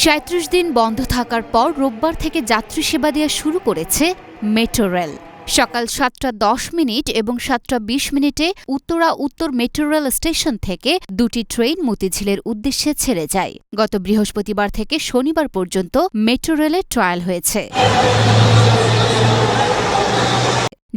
৩৭ দিন বন্ধ থাকার পর রোববার থেকে যাত্রী সেবা দেওয়া শুরু করেছে মেট্রো রেল। সকাল ৭টা ১০ এবং ৭টা ২০ উত্তরা উত্তর মেট্রো রেল স্টেশন থেকে দুটি ট্রেন মতিঝিলের উদ্দেশ্যে ছেড়ে যায়। গত বৃহস্পতিবার থেকে শনিবার পর্যন্ত মেট্রো রেলের ট্রায়াল হয়েছে।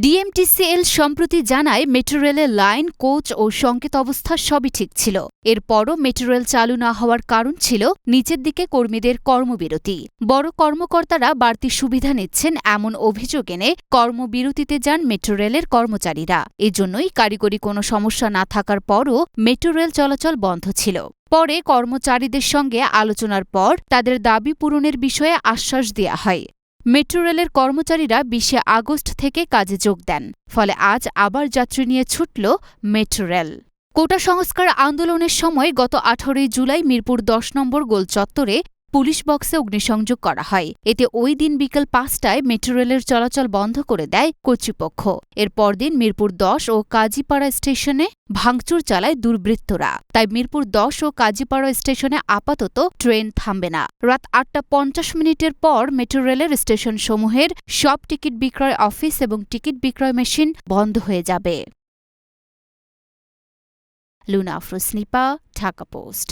ডিএমটিসিএল সম্প্রতি জানায় মেট্রো রেলের লাইন, কোচ ও সংকেত অবস্থা সবই ঠিক ছিল। এরপরও মেট্রো রেল চালু না হওয়ার কারণ ছিল নিচের দিকে কর্মীদের কর্মবিরতি। বড় কর্মকর্তারা বাড়তি সুবিধা নিচ্ছেন এমন অভিযোগ এনে কর্মবিরতিতে যান মেট্রো রেলের কর্মচারীরা। এজন্যই কারিগরি কোনো সমস্যা না থাকার পরও মেট্রো রেল চলাচল বন্ধ ছিল। পরে কর্মচারীদের সঙ্গে আলোচনার পর তাদের দাবি পূরণের বিষয়ে আশ্বাস দেওয়া হয়। মেট্রো রেলের কর্মচারীরা ২০ আগস্ট থেকে কাজে যোগ দেন। ফলে আজ আবার যাত্রী নিয়ে ছুটল মেট্রো রেল। কোটা সংস্কার আন্দোলনের সময় গত ১৮ জুলাই মিরপুর ১০ নম্বর গোল চত্বরে পুলিশ বক্সে অগ্নিসংযোগ করা হয়। এতে ওই দিন বিকেল ৫টায় মেট্রো রেলের চলাচল বন্ধ করে দেয় কর্তৃপক্ষ। এর পরদিন মিরপুর ১০ ও কাজীপাড়া স্টেশনে ভাঙচুর চালায় দুর্বৃত্তরা। তাই মিরপুর ১০ ও কাজীপাড়া স্টেশনে আপাতত ট্রেন থামবে না। রাত ৮টা ৫০ পর মেট্রো রেলের স্টেশনসমূহের সব টিকিট বিক্রয় অফিস এবং টিকিট বিক্রয় মেশিন বন্ধ হয়ে যাবে। Luna Afroz, Dhaka post.